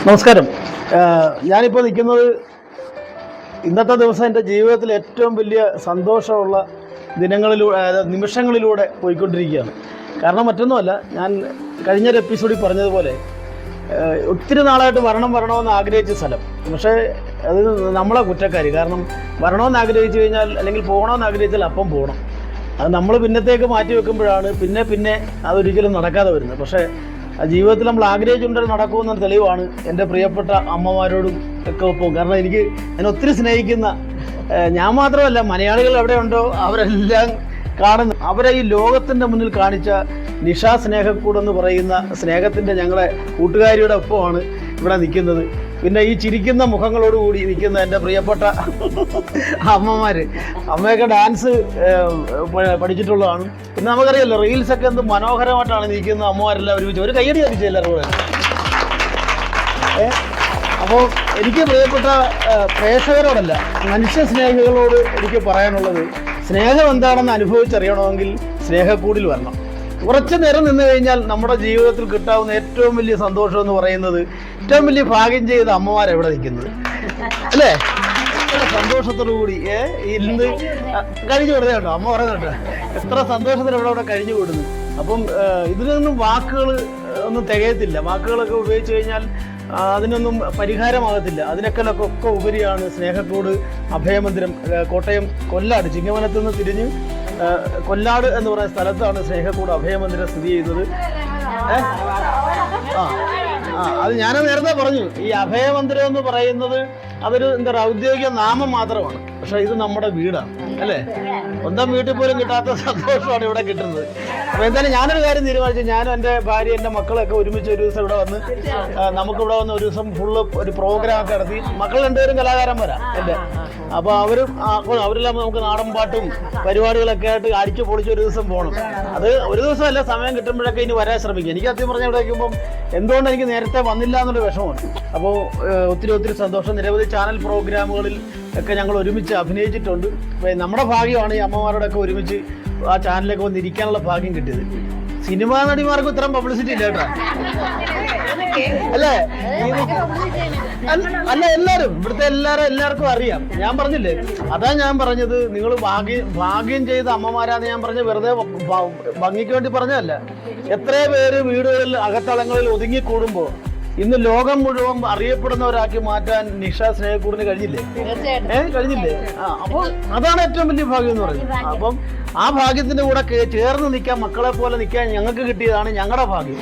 നമസ്കാരം. ഞാനിപ്പോൾ നിൽക്കുന്നത് ഇന്നത്തെ ദിവസം എൻ്റെ ജീവിതത്തിൽ ഏറ്റവും വലിയ സന്തോഷമുള്ള നിമിഷങ്ങളിലൂടെ പോയിക്കൊണ്ടിരിക്കുകയാണ്. കാരണം മറ്റൊന്നുമല്ല, ഞാൻ കഴിഞ്ഞൊരു എപ്പിസോഡിൽ പറഞ്ഞതുപോലെ ഒത്തിരി നാളായിട്ട് വരണമെന്ന് ആഗ്രഹിച്ച സ്ഥലം. പക്ഷേ അത് നമ്മളെ കുറ്റക്കാരി. കാരണം വരണമെന്ന് ആഗ്രഹിച്ചു കഴിഞ്ഞാൽ, അല്ലെങ്കിൽ പോകണമെന്ന് ആഗ്രഹിച്ചാൽ അപ്പം പോകണം. അത് നമ്മൾ പിന്നത്തേക്ക് മാറ്റി വെക്കുമ്പോഴാണ് പിന്നെ അതൊരിക്കലും നടക്കാതെ വരുന്നത്. പക്ഷേ ജീവിതത്തിൽ നമ്മൾ ആഗ്രഹിച്ചുകൊണ്ടത് നടക്കുമെന്ന തെളിവാണ് എൻ്റെ പ്രിയപ്പെട്ട അമ്മമാരോടും ഒക്കെ ഒപ്പം. കാരണം ഞാൻ ഒത്തിരി സ്നേഹിക്കുന്ന, ഞാൻ മാത്രമല്ല, മലയാളികൾ എവിടെയുണ്ടോ അവരെല്ലാം കാണുന്നു. അവരെ ഈ ലോകത്തിൻ്റെ മുന്നിൽ കാണിച്ച നിഷാ സ്നേഹക്കൂടെന്ന് പറയുന്ന സ്നേഹത്തിൻ്റെ ഞങ്ങളെ കൂട്ടുകാരിയുടെ ഒപ്പമാണ് ഇവിടെ നിൽക്കുന്നത്. പിന്നെ ഈ ചിരിക്കുന്ന മുഖങ്ങളോടുകൂടി നിൽക്കുന്ന എൻ്റെ പ്രിയപ്പെട്ട അമ്മമാർ. അമ്മയൊക്കെ ഡാൻസ് പഠിച്ചിട്ടുള്ളതാണ്. പിന്നെ നമുക്കറിയാമല്ലോ, റീൽസൊക്കെ എന്ത് മനോഹരമായിട്ടാണ് നിൽക്കുന്ന അമ്മമാരെല്ലാം ഒരുമിച്ച്. ഒരു കയ്യടി അടിച്ചു എല്ലാവരും കൂടെ. അപ്പോൾ എനിക്ക് പ്രിയപ്പെട്ട പ്രേക്ഷകരോടല്ല, മനുഷ്യ സ്നേഹികളോട് എനിക്ക് പറയാനുള്ളത്, സ്നേഹം എന്താണെന്ന് അനുഭവിച്ചറിയണമെങ്കിൽ സ്നേഹക്കൂടിൽ വരണം. കുറച്ച് നേരം നിന്ന് കഴിഞ്ഞാൽ നമ്മുടെ ജീവിതത്തിൽ കിട്ടാവുന്ന ഏറ്റവും വലിയ സന്തോഷം എന്ന് പറയുന്നത്, ഏറ്റവും വലിയ ഭാഗ്യം ചെയ്ത അമ്മമാരെവിടെ നിൽക്കുന്നത് അല്ലേ? സന്തോഷത്തോടു കൂടി ഇന്ന് കഴിഞ്ഞു വിടുന്നേ കേട്ടോ. അമ്മ പറയുന്നുണ്ട് എത്ര സന്തോഷത്തിന് ഇവിടെ കഴിഞ്ഞു വിടുന്നു. അപ്പം ഇതിനൊന്നും വാക്കുകൾ ഒന്നും തികയത്തില്ല. വാക്കുകളൊക്കെ ഉപയോഗിച്ച് കഴിഞ്ഞാൽ അതിനൊന്നും പരിഹാരമാകത്തില്ല. അതിനൊക്കെ ഉപരിയാണ് സ്നേഹക്കൂട് അഭയമന്ദിരം. കോട്ടയം കൊല്ലാട് ചിങ്ങവനത്ത് നിന്ന് തിരിഞ്ഞ് കൊല്ലാട് എന്ന് പറയുന്ന സ്ഥലത്താണ് സ്നേഹക്കൂട് അഭയമന്ദിരം സ്ഥിതി ചെയ്യുന്നത്. അത് ഞാൻ നേരത്തെ പറഞ്ഞു, ഈ അഭയമന്ദിരം എന്ന് പറയുന്നത് അതൊരു ഔദ്യോഗിക നാമം മാത്രമാണ്. പക്ഷെ ഇത് നമ്മുടെ വീടാണ് അല്ലേ? സ്വന്തം വീട്ടിൽ പോലും കിട്ടാത്ത സന്തോഷമാണ് ഇവിടെ കിട്ടുന്നത്. അപ്പൊ എന്തായാലും ഞാനൊരു കാര്യം തീരുമാനിച്ചു, ഞാനും എൻ്റെ ഭാര്യ, എൻ്റെ മക്കളൊക്കെ ഒരുമിച്ച് ഒരു ദിവസം ഇവിടെ വന്ന്, നമുക്കിവിടെ വന്ന് ഒരു ദിവസം ഫുള്ള് ഒരു പ്രോഗ്രാം ഒക്കെ നടത്തി. മക്കൾ രണ്ടുപേരും കലാകാരന്മാരാ എൻ്റെ. അപ്പോൾ അവരെല്ലാം നമുക്ക് നാടൻ പാട്ടും പരിപാടികളൊക്കെ ആയിട്ട് അടിച്ചു പൊളിച്ച് ഒരു ദിവസം പോകണം. അത് ഒരു ദിവസമല്ല, സമയം കിട്ടുമ്പോഴൊക്കെ ഇനി വരാൻ ശ്രമിക്കും. എനിക്ക് സത്യം പറഞ്ഞാൽ ഇവിടെ വയ്ക്കുമ്പം എന്തുകൊണ്ട് എനിക്ക് നേരത്തെ വന്നില്ല എന്നൊരു വിഷമമാണ്. അപ്പോൾ ഒത്തിരി സന്തോഷം. നിരവധി ചാനൽ പ്രോഗ്രാമുകളിൽ ഒക്കെ ഞങ്ങൾ ഒരുമിച്ച് അഭിനയിച്ചിട്ടുണ്ട്. നമ്മുടെ ഭാഗ്യമാണ് ഈ അമ്മമാരോടൊക്കെ ഒരുമിച്ച് ആ ചാനലിലൊക്കെ വന്നിരിക്കാനുള്ള ഭാഗ്യം കിട്ടിയത്. സിനിമാ നടിമാർക്ക് ഇത്രയും പബ്ലിസിറ്റി ഇല്ല കേട്ടോ അല്ലേ? അല്ല, എല്ലാവരും ഇവിടുത്തെ എല്ലാവർക്കും അറിയാം. ഞാൻ പറഞ്ഞില്ലേ, അതാ ഞാൻ പറഞ്ഞത്, നിങ്ങൾ ഭാഗ്യം ചെയ്ത അമ്മമാരാന്ന് ഞാൻ പറഞ്ഞ വെറുതെ ഭംഗിക്ക് വേണ്ടി പറഞ്ഞതല്ല. എത്രയോ പേര് വീടുകളിൽ അകത്തളങ്ങളിൽ ഒതുങ്ങിക്കൂടുമ്പോൾ ഇന്ന് ലോകം മുഴുവൻ അറിയപ്പെടുന്നവരാക്കി മാറ്റാൻ നിഷാ സ്നേഹക്കൂടിന് കഴിഞ്ഞില്ലേ? കഴിഞ്ഞില്ലേ? അപ്പോൾ അതാണ് ഏറ്റവും വലിയ ഭാഗ്യം എന്ന് പറയുന്നത്. അപ്പം ആ ഭാഗ്യത്തിന്റെ കൂടെ ചേർന്ന് നിൽക്കാൻ, മക്കളെ പോലെ നിൽക്കാൻ ഞങ്ങൾക്ക് കിട്ടിയതാണ് ഞങ്ങളുടെ ഭാഗ്യം.